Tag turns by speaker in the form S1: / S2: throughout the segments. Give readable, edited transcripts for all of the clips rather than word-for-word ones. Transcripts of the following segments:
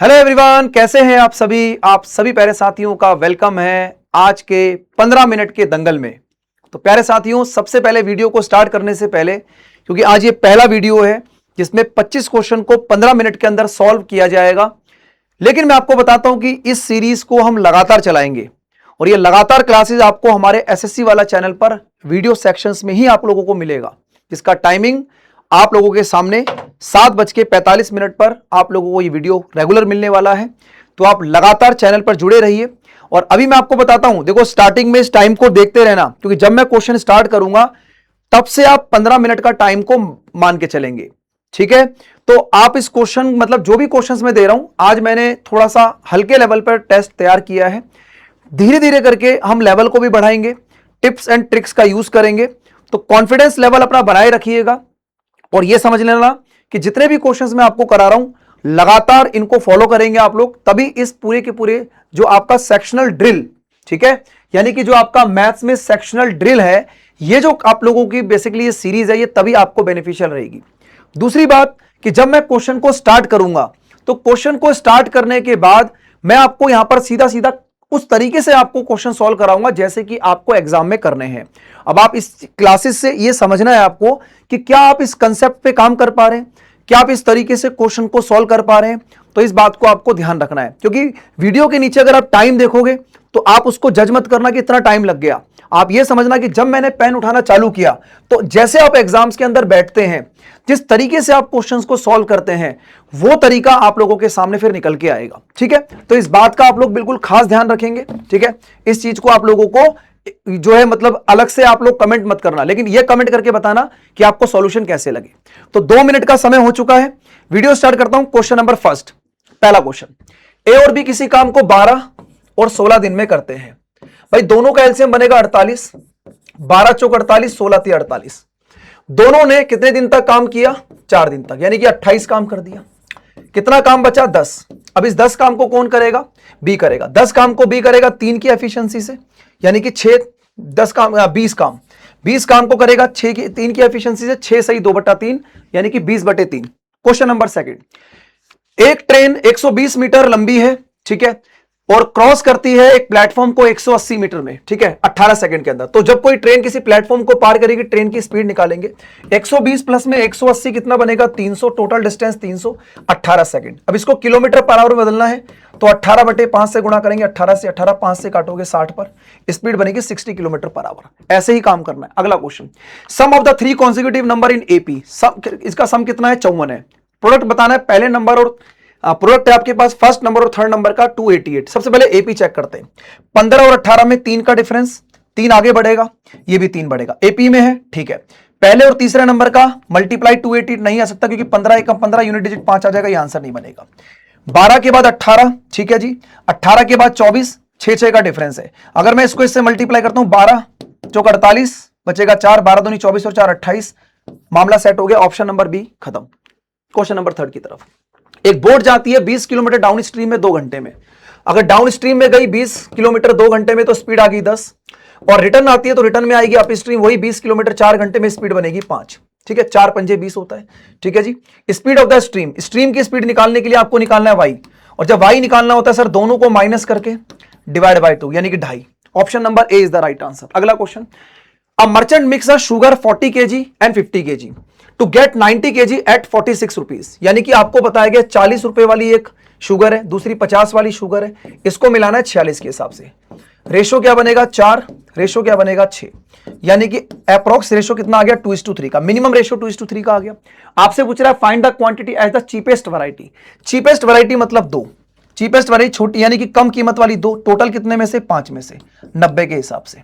S1: Hello everyone, कैसे हैं आप सभी प्यारे साथियों का वेलकम है आज के 15 मिनट के दंगल में। तो प्यारे साथियों, सबसे पहले वीडियो को स्टार्ट करने से पहले, क्योंकि आज ये पहला वीडियो है जिसमें 25 क्वेश्चन को 15 मिनट के अंदर सॉल्व किया जाएगा, लेकिन मैं आपको बताता हूं कि इस सीरीज को हम लगातार चलाएंगे और ये लगातार क्लासेस आपको हमारे एसएससी वाला चैनल पर वीडियो सेक्शंस में ही आप लोगों को मिलेगा, जिसका टाइमिंग आप लोगों के सामने 7:45 पर आप लोगों को ये वीडियो रेगुलर मिलने वाला है। तो आप लगातार चैनल पर जुड़े रहिए। और अभी मैं आपको बताता हूं, देखो स्टार्टिंग में इस टाइम को देखते रहना, क्योंकि जब मैं क्वेश्चन स्टार्ट करूंगा तब से आप 15 मिनट का टाइम को मान के चलेंगे, ठीक है। तो आप इस क्वेश्चन मतलब जो भी क्वेश्चंस मैं दे रहा हूं, आज मैंने थोड़ा सा हल्के लेवल पर टेस्ट तैयार किया है। धीरे धीरे करके हम लेवल को भी बढ़ाएंगे, टिप्स एंड ट्रिक्स का यूज करेंगे। तो कॉन्फिडेंस लेवल अपना बनाए रखिएगा और यह समझ लेना कि जितने भी क्वेश्चंस मैं आपको करा रहा हूं लगातार इनको फॉलो करेंगे आप लोग, तभी इस पूरे के पूरे जो आपका सेक्शनल ड्रिल, ठीक है, यानी कि जो आपका मैथ्स में सेक्शनल ड्रिल है, ये जो आप लोगों की बेसिकली ये सीरीज है, ये तभी आपको बेनिफिशियल रहेगी। दूसरी बात कि जब मैं क्वेश्चन को स्टार्ट करूंगा तो क्वेश्चन को स्टार्ट करने के बाद मैं आपको यहां पर सीधा सीधा उस तरीके से आपको क्वेश्चन सॉल्व कराऊंगा जैसे कि आपको एग्जाम में करने हैं। अब आप इस क्लासेस से ये समझना है आपको कि क्या आप इस कंसेप्ट पे काम कर पा रहे हैं, क्या आप इस तरीके से क्वेश्चन को सॉल्व कर पा रहे हैं। तो इस बात को आपको ध्यान रखना है, क्योंकि वीडियो के नीचे अगर आप टाइम देखोगे तो आप उसको जज मत करना कि इतना टाइम लग गया। आप यह समझना कि जब मैंने पेन उठाना चालू किया तो जैसे आप एग्जाम्स के अंदर बैठते हैं, जिस तरीके से आप क्वेश्चंस को सॉल्व करते हैं, वो तरीका आप लोगों के सामने फिर निकल के आएगा, ठीक है। तो इस बात का आप लोग बिल्कुल खास ध्यान रखेंगे, ठीक है। इस चीज को आप लोगों को जो है मतलब अलग से आप लोग कमेंट मत करना, लेकिन यह कमेंट करके बताना कि आपको सॉल्यूशन कैसे लगे। तो 2 मिनट का समय हो चुका है, वीडियो स्टार्ट करता हूं। क्वेश्चन नंबर फर्स्ट, पहला क्वेश्चन, ए और बी किसी काम को 12 और 16 दिन में करते हैं। भाई दोनों का एलसीएम बनेगा 48, 12 चौक 48, 16 × 48। दोनों ने कितने दिन तक काम किया? 4 दिन तक, यानी कि 28 काम कर दिया। कितना काम बचा? 10। अब इस 10 काम को कौन करेगा? बी करेगा। 10 काम को बी करेगा 3 की एफिशिएंसी से, यानी कि 6 10 काम 20 काम को करेगा 3 की एफिशिएंसी से। 6 सही 2/3, यानी कि 20/3। क्वेश्चन नंबर सेकंड, एक ट्रेन 120 मीटर लंबी है, ठीक है, और क्रॉस करती है एक प्लेटफॉर्म को 180 मीटर में, ठीक है, 18 सेकंड के अंदर। तो जब कोई ट्रेन किसी प्लेटफॉर्म को पार करेगी, ट्रेन की स्पीड निकालेंगे। 120 प्लस में 180 कितना बनेगा? 300, टोटल डिस्टेंस 300, 18 सेकंड। अब इसको किलोमीटर पर आवर में बदलना है तो 18/5 से गुणा करेंगे। 18 से 18, 5 से काटोगे 60 पर, स्पीड बनेगी 60 किलोमीटर पर आवर। ऐसे ही काम करना है। अगला question, sum of the 3 consecutive number in AP. इसका सम कितना है? 54 है। प्रोडक्ट बताना है, पहले नंबर और प्रोडक्ट है आपके पास फर्स्ट नंबर और थर्ड नंबर का 288। सबसे पहले एपी चेक करते हैं। 15 और 18 में 3 का डिफरेंस, 3 आगे बढ़ेगा, ये भी 3 बढ़ेगा, एपी में है, ठीक है। पहले और तीसरे नंबर का मल्टीप्लाई 288 नहीं आ सकता, क्योंकि 15 एकम 15, यूनिट डिजिट 5 आ जाएगा, ये आंसर नहीं बनेगा। 12 के बाद 18, ठीक है जी, 18 के बाद 24, 6 का डिफरेंस है। अगर मैं इसको इससे मल्टीप्लाई करता हूं, 12 चौक 48, बचेगा 4, 12 दूनी 24 और 4 28, मामला सेट हो गया। ऑप्शन नंबर बी खत्म। क्वेश्चन नंबर थर्ड की तरफ, एक बोट जाती है 20 किलोमीटर डाउन स्ट्रीम में 2 घंटे में। अगर डाउन स्ट्रीम में गई 20 किलोमीटर 2 घंटे में तो स्पीड आ गई 10, और रिटर्न आती है तो रिटर्न में आएगी अप स्ट्रीम वही 20 किलोमीटर 4 घंटे में, स्पीड बनेगी 5, ठीक है। 4 पंजे 20 होता है, ठीक है जी। Speed of the stream, stream की स्पीड निकालने के लिए आपको निकालना है वाई, और जब वाई निकालना होता है सर दोनों को माइनस करके डिवाइड बाय 2, यानी कि 2.5। Option number A is the right answer. अगला question, a merchant mix a sugar 40 kg and 50 kg to get 90 kg at 46 rupees. यानी कि आपको बताया गया 40 रुपए वाली एक शुगर है, दूसरी 50 वाली शुगर है, इसको मिलाना है 46 के हिसाब से। रेशो क्या बनेगा? 4, रेशो क्या बनेगा? 6, यानी कि अप्रोक्स रेशो कितना आ गया? 2:3 का। मिनिमम रेशो 2:3 का आ गया। आपसे पूछ रहा है find the quantity as the cheapest variety. Cheapest variety मतलब 2, चीपेस्ट वैरायटी छोटी, यानी कि कम कीमत वाली 2। टोटल कितने में से? 5 में से, 90 के हिसाब से।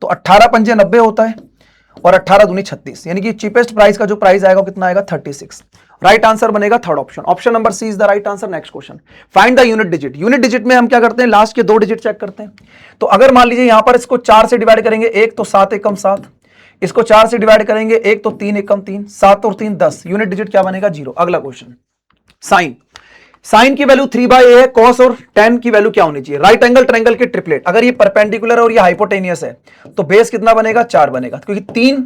S1: तो 18 पंजे 90 होता है, और 18 दूनी 36, यानी कि चीपेस्ट प्राइस का जो प्राइस आएगा कितना आएगा? 36। राइट आंसर बनेगा third option. Option number C is the right answer. Next question, find the unit digit. Unit digit में हम क्या करते हैं? लास्ट के 2 डिजिट चेक करते हैं। तो अगर मान लीजिए यहां पर इसको 4 से डिवाइड करेंगे 1 तो 7 एकम 7, इसको 4 से डिवाइड करेंगे 1 तो 3 एकम 3, 7 और 3 10, यूनिट डिजिट क्या बनेगा? 0। अगला क्वेश्चन, साइन। साइन की वैल्यू 3/a है, कॉस और tan की वैल्यू क्या होनी चाहिए? राइट एंगल ट्रायंगल के ट्रिपलेट। अगर ये परपेंडिकुलर और ये हाइपोटेनियस है तो बेस कितना बनेगा? 4 बनेगा, क्योंकि 3,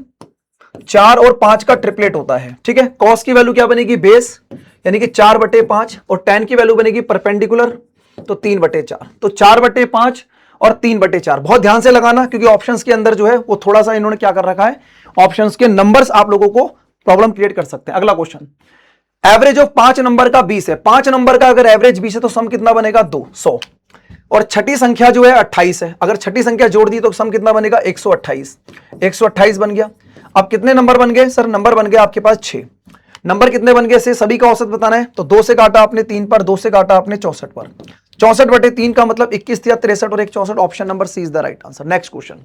S1: 4 और 5 का ट्रिपलेट होता है, ठीक है। कॉस की वैल्यू क्या बनेगी? बेस, यानी कि 4/5 और tan की वैल्यू बनेगी परपेंडिकुलर तो 3/4, तो 4/5 और 3/4। बहुत ध्यान से लगाना क्योंकि ऑप्शंस के अंदर जो है वो थोड़ा सा इन्होंने क्या कर रखा है, ऑप्शंस के नंबर्स आप लोगों को प्रॉब्लम क्रिएट कर सकते हैं। अगला क्वेश्चन, एवरेज ऑफ 5 नंबर का 20 है। 5 नंबर का अगर एवरेज 20 है तो सम कितना बनेगा 200, और छठी संख्या जो है 28 है। अगर छठी संख्या जोड़ दी तो सम कितना बनेगा 128, 128 बन गया। अब कितने नंबर बन गए सर? नंबर बन गया आपके पास 6। नंबर कितने बन गए से सभी का औसत बताना है, तो 2 से काटा आपने 3 पर, 2 से काटा आपने 64 पर। 64/3 का मतलब 21 या 63 और 1 64। Option number C is the right answer. Next question,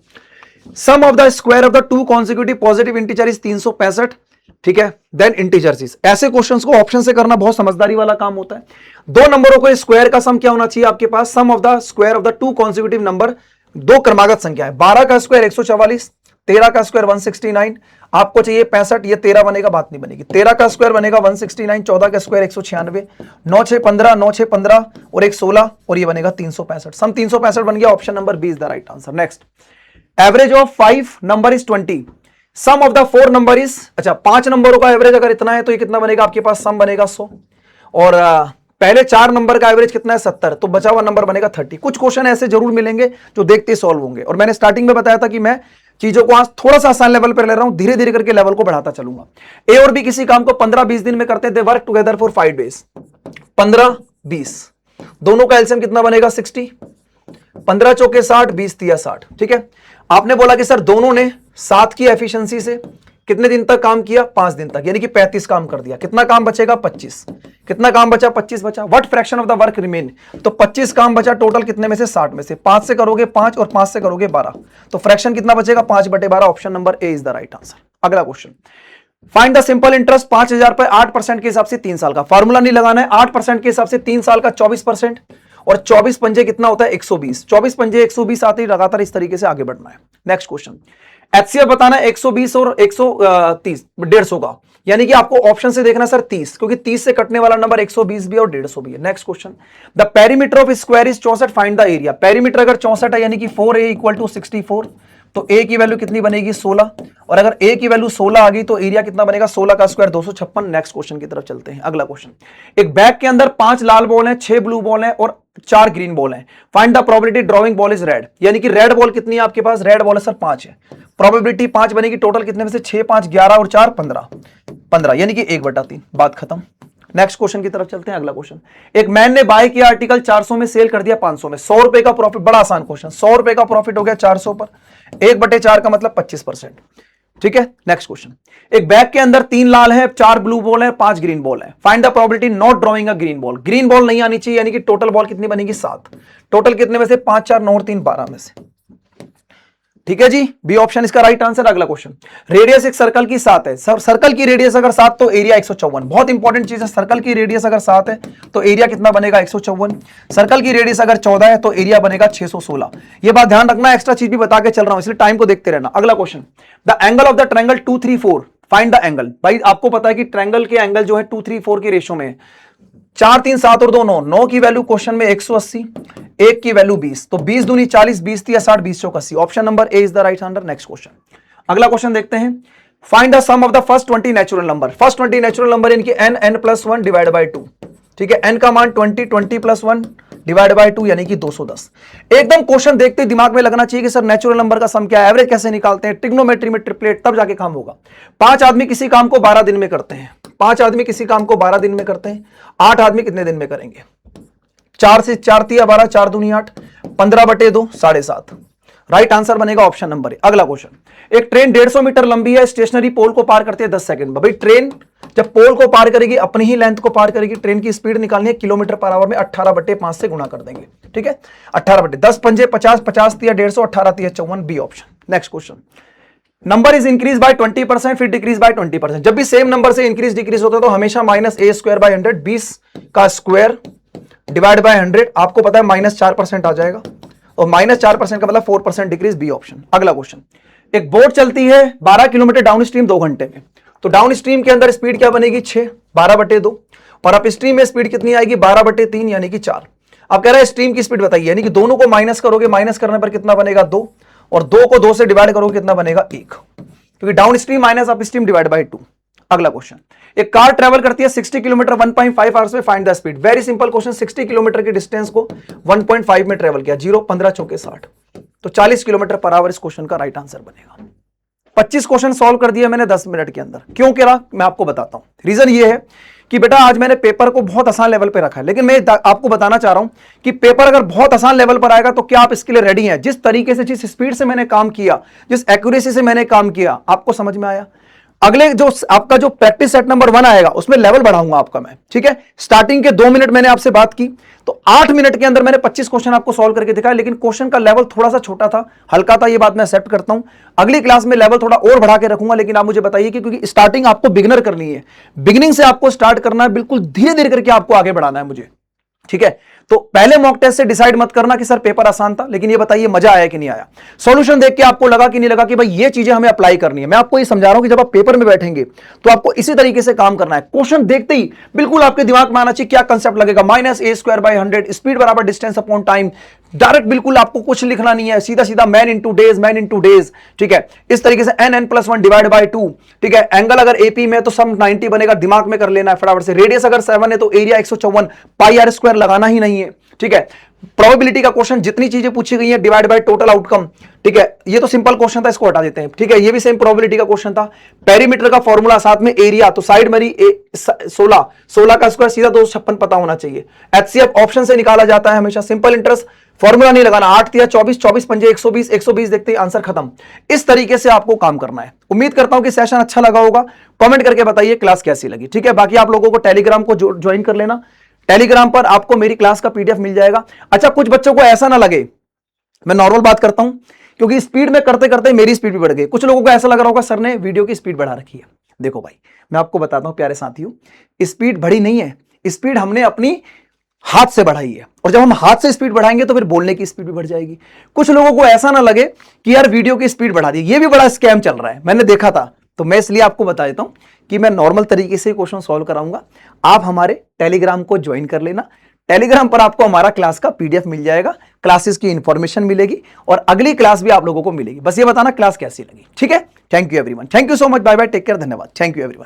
S1: sum of the square of the two consecutive positive integer is 365, ठीक है, देन इंटीजर्स इज। ऐसे क्वेश्चंस को ऑप्शन से करना बहुत समझदारी वाला काम होता है। दो नंबरों को स्क्वायर का सम क्या होना चाहिए आपके पास? Sum of the square of the two consecutive number, दो क्रमागत संख्या है। 12 का स्क्वायर 144, 13 का स्क्वायर 169, आपको चाहिए 65, ये 13 बनेगा, बात नहीं बनेगी। 13 का स्क्वायर बनेगा 169, 14 का स्क्वायर 196, 9 6 15, 9 6 15 और 1 16 और ये बनेगा 365। सम 365 बन गया। Option number B is the right answer. Next, average of 5 number is 20, sum of the 4 number is, अच्छा 5 नंबरों का एवरेज अगर इतना है तो ये कितना बनेगा आपके पास? सम बनेगा 100, और पहले 4 नंबर का एवरेज कितना है 70, तो बचा हुआ नंबर बनेगा 30। कुछ क्वेश्चन ऐसे जरूर मिलेंगे जो देखते सॉल्व होंगे, और मैंने स्टार्टिंग में बताया था कि मैं चीजों को आज थोड़ा सा आसान लेवल पर ले रहा हूं, धीरे धीरे करके लेवल को बढ़ाता चलूंगा। ए और बी किसी काम को 15-20 दिन में करते हैं, they work together for 5 days. 15-20 दोनों का एलसीएम कितना बनेगा 60, 15 चौके 60, 20 तिया 60, ठीक है। आपने बोला कि सर दोनों ने 7 की एफिशिएंसी से कितने दिन तक काम किया? 5 दिन तक, यानी कि 35 काम कर दिया। कितना काम बचेगा? 25। कितना काम बचा? 25 बचा। What fraction of the work remain, तो 25 काम बचा टोटल कितने में से? 60 में से। 5 से करोगे 5 और 5 से करोगे 12, तो फ्रैक्शन कितना बचेगा? 5/12। Option number A is the right answer. अगला question, find the simple interest 5000 पर 8% के हिसाब से 3 साल का। फॉर्मूला नहीं लगाना है, 8% के हिसाब से 3 साल का 24%, और 24 पंजे कितना होता है? 120। 24 पंजे 120 आते ही लगातार इस तरीके से आगे बढ़ना है। नेक्स्ट क्वेश्चन, एचसीएफ बताना है 120 और 130, 150 का, यानी कि आपको ऑप्शन से देखना सर 30, क्योंकि 30 से कटने वाला नंबर 120 भी और 150 भी है। Next question, the perimeter of square is 64, find the area. Perimeter अगर 64 है यानी कि 4a = 64, तो a की वैल्यू कितनी बनेगी? 16, और अगर a की वैल्यू 16 आ गई तो एरिया कितना बनेगा? 16 का स्क्वायर 256। नेक्स्ट क्वेश्चन की तरफ चलते हैं। अगला क्वेश्चन, एक बैग के अंदर 5 लाल बॉल हैं, 6 ब्लू बॉल हैं और 4 ग्रीन बॉल हैं। Find the probability drawing ball is red, यानी कि रेड बॉल कितनी है आपके पास? रेड बॉल है सर 5 है, प्रोबेबिलिटी 5 बनेगी। टोटल कितने में से? 6 5 11 और 4 15, 15 यानी कि 1/3। बात खत्म। नेक्स्ट क्वेश्चन की तरफ चलते हैं। अगला क्वेश्चन, एक मैन ने बाय किया आर्टिकल 400 में, सेल कर दिया 500 में, 100 रुपए का प्रॉफिट। बड़ा आसान क्वेश्चन, 100 रुपए का प्रॉफिट हो गया 400 पर, 1/4 का मतलब 25%, ठीक है। नेक्स्ट क्वेश्चन, एक बैग के अंदर 3 लाल है, 4 ब्लू बॉल है, 5 ग्रीन बॉल है। Find the probability not drawing a green ball. Green ball नहीं आनी चाहिए, यानी कि टोटल बॉल कितनी बनेगी? 7। टोटल कितने में से? 5 4 9 और 3 12 में से, ठीक है जी, बी ऑप्शन इसका राइट आंसर। अगला क्वेश्चन, रेडियस एक सर्कल की 7 है, सर्कल की रेडियस अगर 7 तो एरिया 154। बहुत इंपॉर्टेंट चीज है, सर्कल की रेडियस अगर 7 है तो एरिया कितना बनेगा? 154। सर्कल की रेडियस अगर 14 है तो एरिया बनेगा 616। ये बात ध्यान रखना, एक्स्ट्रा चीज भी बता के चल रहा हूं, इसलिए टाइम को देखते रहना। अगला question, the angle of the triangle 2 3 4, find the angle. भाई आपको पता है कि ट्रायंगल के एंगल जो है 2 3 4 की रेशो में 4 3 7 और 2 9, 9 की वैल्यू क्वेश्चन में 180, 1 की वैल्यू 20, तो 20 दूनी 40, 20 या 60, 20 चौक 80। Option number A is the right answer. Next question, अगला क्वेश्चन देखते हैं। Find the sum of the first 20 natural number. First 20 natural number इनकी n n + 1 डिवाइड बाय 2, ठीक है। n का मान 20, 20 + 1 डिवाइड बाय 2 यानी कि 210। एकदम क्वेश्चन देखते दिमाग में लगना चाहिए कि सर नेचुरल नंबर का सम क्या है, एवरेज कैसे निकालते हैं, ट्रिग्नोमेट्री में ट्रिपलेट, तब जाके काम होगा। 5 आदमी किसी काम को 12 दिन में करते हैं, 5 आदमी किसी काम को 12 दिन में करते हैं, 8 आदमी कितने दिन में करेंगे? 4 से 4 तिया 12, 4 दूनी 8, 15/2 7.5। राइट आंसर बनेगा ऑप्शन नंबर ए। अगला क्वेश्चन, एक ट्रेन 150 मीटर लंबी है, स्टेशनरी पोल को पार करती है 10 सेकंड में। भाई ट्रेन जब पोल को पार करेगी अपनी ही लेंथ को पार करेगी, ट्रेन की स्पीड निकालनी है किलोमीटर/आवर में, 18/5 से गुणा कर देंगे, ठीक है। 18/10 पंजे 50, 50 तिया 150, 18 तिया 54, B option. Next question, number is increase by 20%, फिर डिक्रीज बाय 20%। जब भी सेम नंबर से इंक्रीज डिक्रीज होता है तो हमेशा -a² / 100, 20 का स्क्वायर डिवाइड बाय 100, आपको पता है -4% आ जाएगा, और -4% का मतलब 4% डिक्रीज, बी ऑप्शन। अगला क्वेश्चन, एक बोट चलती है 12 किलोमीटर डाउन स्ट्रीम 2 घंटे में, तो डाउन स्ट्रीम के अंदर स्पीड क्या बनेगी? 6, 12/2, और अप स्ट्रीम में स्पीड कितनी आएगी? 12/3 यानी कि 4। अब कह रहा है स्ट्रीम की स्पीड बताइए, यानी कि दोनों को माइनस करोगे, माइनस करने पर कितना बनेगा? 2, और 2 को 2 से डिवाइड करोगे कितना बनेगा? 1, क्योंकि down stream minus up stream divide by 2। अगला क्वेश्चन, एक कार ट्रेवल करती है 60 किलोमीटर 1.5 आवर्स में, find the speed. Very simple question, 60 kilometre की डिस्टेंस को 1.5 में ट्रेवल किया, 0 15 चौके 60, तो 40 किलोमीटर पर आवर इस क्वेश्चन का राइट आंसर बनेगा। 25 क्वेश्चन सॉल्व कर दिया मैंने 10 मिनट के अंदर। क्यों करा मैं आपको बताता हूं। रीजन ये है कि बेटा आज मैंने पेपर को बहुत आसान लेवल पे रखा है, लेकिन मैं आपको बताना चाह रहा हूं कि पेपर अगर बहुत आसान लेवल पर आएगा तो क्या आप इसके लिए रेडी हैं? जिस तरीके से, जिस स्पीड से मैंने काम किया, जिस एक्यूरेसी से मैंने काम किया, आपको समझ में आया? अगले जो आपका जो प्रैक्टिस सेट नंबर 1 आएगा उसमें लेवल बढ़ाऊंगा आपका मैं, ठीक है। स्टार्टिंग के 2 मिनट मैंने आपसे बात की, तो 8 मिनट के अंदर मैंने 25 क्वेश्चन आपको सॉल्व करके दिखाया, लेकिन क्वेश्चन का लेवल थोड़ा सा छोटा था, हल्का था, ये बात मैं एक्सेप्ट करता हूं। अगली क्लास में लेवल थोड़ा और बढ़ा के रखूंगा, लेकिन आप मुझे बताइए कि क्योंकि स्टार्टिंग आपको बिगिनर करनी है, बिगिनिंग से आपको स्टार्ट करना है, बिल्कुल धीरे धीरे करके आपको आगे बढ़ाना है मुझे, ठीक है। तो पहले मॉक टेस्ट से डिसाइड मत करना कि सर पेपर आसान था, लेकिन ये बताइए मजा आया कि नहीं आया। सॉल्यूशन देख के आपको लगा कि नहीं लगा कि भाई ये चीजें हमें अप्लाई करनी है। मैं आपको ये समझा रहा हूं कि जब आप पेपर में बैठेंगे तो आपको इसी तरीके से काम करना है। क्वेश्चन देखते ही बिल्कुल आपके दिमाग में आना चाहिए क्या कंसेप्ट लगेगा, -a²/100, स्पीड बराबर डिस्टेंस अपॉन टाइम। डायरेक्ट बिल्कुल आपको कुछ लिखना नहीं है, सीधा सीधा मैन इंटू डेज, ठीक है। इस तरीके से n+1 डिवाइड बाय 2, ठीक है। एंगल अगर एपी में तो सम 90 बनेगा, दिमाग में कर लेना है फटाफट से। रेडियस अगर 7 है तो एरिया 154 πr² लगाना ही नहीं है, ठीक है। प्रोबेबिलिटी का क्वेश्चन, जितनी चीजें पूछी गई है डिवाइड बाय टोटल आउटकम, ठीक है। ये तो सिंपल क्वेश्चन था, इसको हटा देते हैं, ठीक है। ये भी सेम प्रोबेबिलिटी का क्वेश्चन था। पेरीमीटर का फॉर्मूला, साथ में एरिया, तो साइड मेरी 16 का स्क्वायर सीधा 256 पता होना चाहिए। एचसीएफ ऑप्शन से निकाला जाता है हमेशा, सिंपल इंटरेस्ट फॉर्मूला नहीं लगाना। 8 3 24, 24 5 120 देखते ही आंसर खत्म। इस तरीके से आपको काम करना है। उम्मीद करता हूं कि सेशन अच्छा लगा होगा। कमेंट करके बताइए क्लास कैसी लगी, ठीक है। बाकी आप लोगों को टेलीग्राम को ज्वाइन कर लेना, टेलीग्राम पर आपको मेरी क्लास का पीडीएफ मिल जाएगा। अच्छा, कुछ बच्चों को ऐसा ना लगे, मैं नॉर्मल बात करता हूं, क्योंकि स्पीड में करते करते मेरी स्पीड भी बढ़ गई। कुछ लोगों को ऐसा लग रहा होगा सर ने वीडियो की स्पीड बढ़ा रखी है। देखो भाई, मैं आपको बताता हूं प्यारे साथियों, स्पीड बढ़ी नहीं है, स्पीड हमने अपनी हाथ से बढ़ाई है, और जब हम हाथ से स्पीड बढ़ाएंगे तो फिर बोलने की स्पीड भी बढ़ जाएगी। कुछ लोगों को ऐसा ना लगे कि यार वीडियो की स्पीड बढ़ा दी, ये भी बड़ा स्कैम चल रहा है, मैंने देखा था। तो मैं इसलिए आपको बता देता हूं कि मैं नॉर्मल तरीके से क्वेश्चन सॉल्व कराऊंगा। आप हमारे टेलीग्राम को ज्वाइन कर लेना, टेलीग्राम पर आपको हमारा क्लास का पीडीएफ मिल जाएगा, क्लासेस की इंफॉर्मेशन मिलेगी, और अगली क्लास भी आप लोगों को मिलेगी। बस ये बताना क्लास कैसी लगी, ठीक है। Thank you everyone, thank you so much, bye bye, take care, धन्यवाद, थैंक यू एवरीवन।